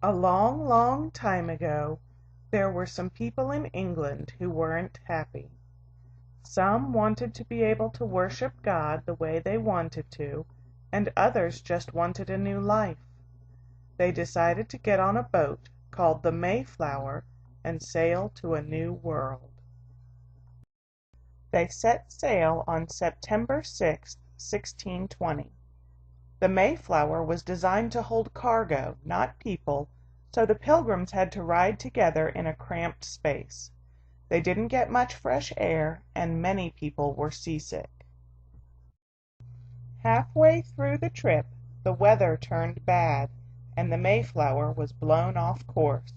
A long, long time ago, there were some people in England who weren't happy. Some wanted to be able to worship God the way they wanted to, and others just wanted a new life. They decided to get on a boat called the Mayflower and sail to a new world. They set sail on September 6th, 1620. The Mayflower was designed to hold cargo, not people, so the Pilgrims had to ride together in a cramped space. They didn't get much fresh air, and many people were seasick. Halfway through the trip, the weather turned bad, and the Mayflower was blown off course.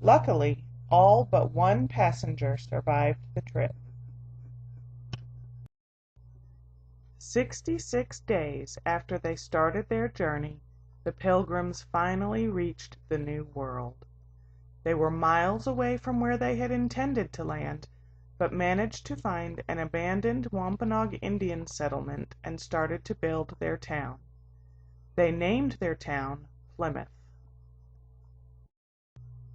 Luckily, all but one passenger survived the trip. 66 days after they started their journey, the Pilgrims finally reached the New World. They were miles away from where they had intended to land, but managed to find an abandoned Wampanoag Indian settlement and started to build their town. They named their town Plymouth.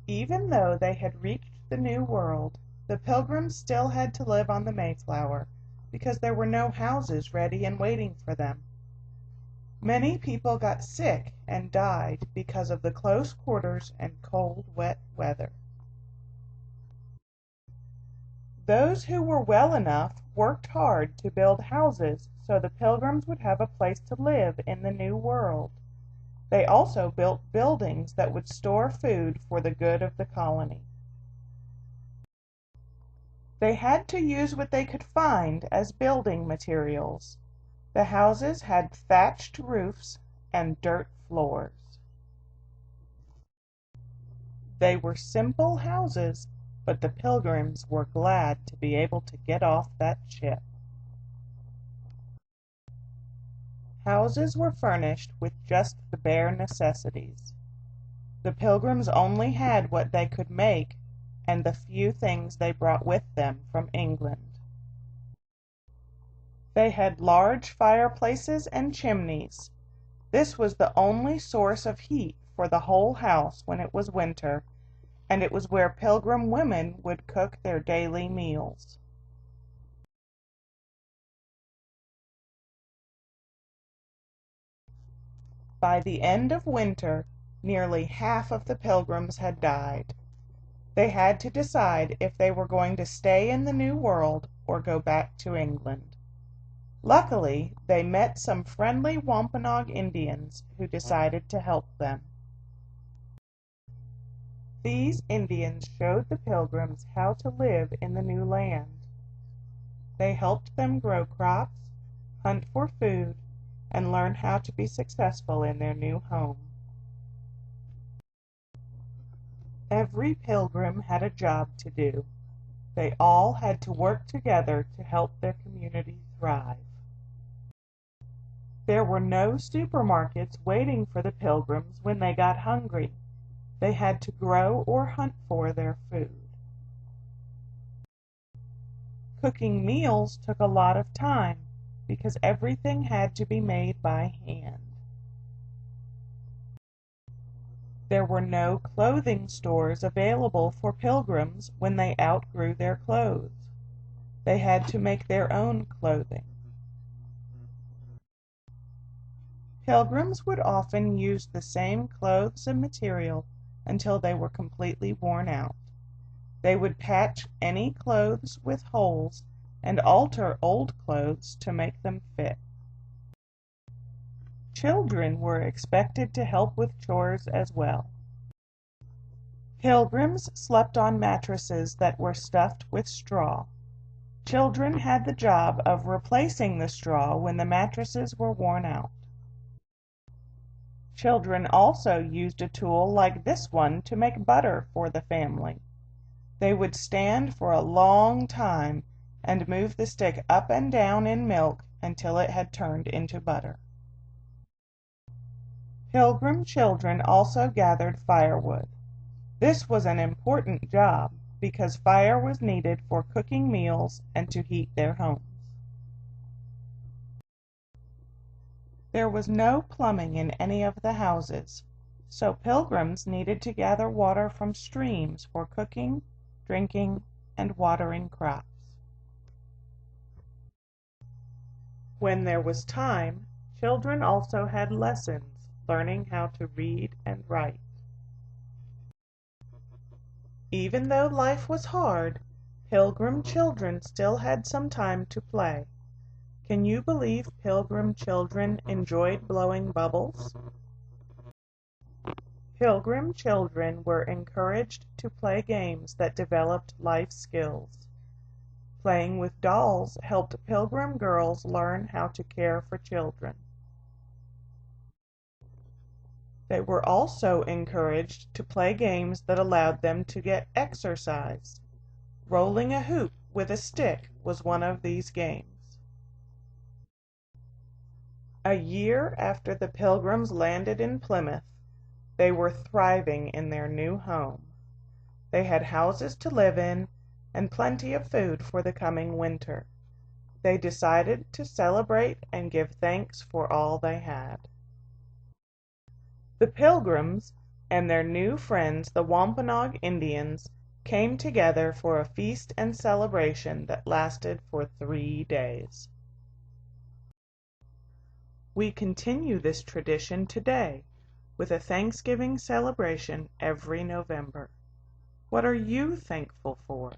Even though they had reached the New World, the Pilgrims still had to live on the Mayflower, because there were no houses ready and waiting for them. Many people got sick and died because of the close quarters and cold, wet weather. Those who were well enough worked hard to build houses so the Pilgrims would have a place to live in the New World. They also built buildings that would store food for the good of the colony. They had to use what they could find as building materials. The houses had thatched roofs and dirt floors. They were simple houses, but the Pilgrims were glad to be able to get off that ship. Houses were furnished with just the bare necessities. The Pilgrims only had what they could make and the few things they brought with them from England. They had large fireplaces and chimneys. This was the only source of heat for the whole house when it was winter, and it was where Pilgrim women would cook their daily meals. By the end of winter, nearly half of the Pilgrims had died. They had to decide if they were going to stay in the New World or go back to England. Luckily, they met some friendly Wampanoag Indians who decided to help them. These Indians showed the Pilgrims how to live in the new land. They helped them grow crops, hunt for food, and learn how to be successful in their new home. Every Pilgrim had a job to do. They all had to work together to help their community thrive. There were no supermarkets waiting for the Pilgrims when they got hungry. They had to grow or hunt for their food. Cooking meals took a lot of time because everything had to be made by hand. There were no clothing stores available for Pilgrims when they outgrew their clothes. They had to make their own clothing. Pilgrims would often use the same clothes and material until they were completely worn out. They would patch any clothes with holes and alter old clothes to make them fit. Children were expected to help with chores as well. Pilgrims slept on mattresses that were stuffed with straw. Children had the job of replacing the straw when the mattresses were worn out. Children also used a tool like this one to make butter for the family. They would stand for a long time and move the stick up and down in milk until it had turned into butter. Pilgrim children also gathered firewood. This was an important job because fire was needed for cooking meals and to heat their homes. There was no plumbing in any of the houses, So pilgrims needed to gather water from streams for cooking, drinking, and watering crops. When there was time, children also had lessons, learning how to read and write. Even though life was hard, Pilgrim children still had some time to play. Can you believe Pilgrim children enjoyed blowing bubbles? Pilgrim children were encouraged to play games that developed life skills. Playing with dolls helped Pilgrim girls learn how to care for children. They were also encouraged to play games that allowed them to get exercise. Rolling a hoop with a stick was one of these games. A year after the Pilgrims landed in Plymouth, they were thriving in their new home. They had houses to live in and plenty of food for the coming winter. They decided to celebrate and give thanks for all they had. The Pilgrims and their new friends the Wampanoag Indians came together for a feast and celebration that lasted for 3 days. We continue this tradition today with a Thanksgiving celebration every November. What are you thankful for?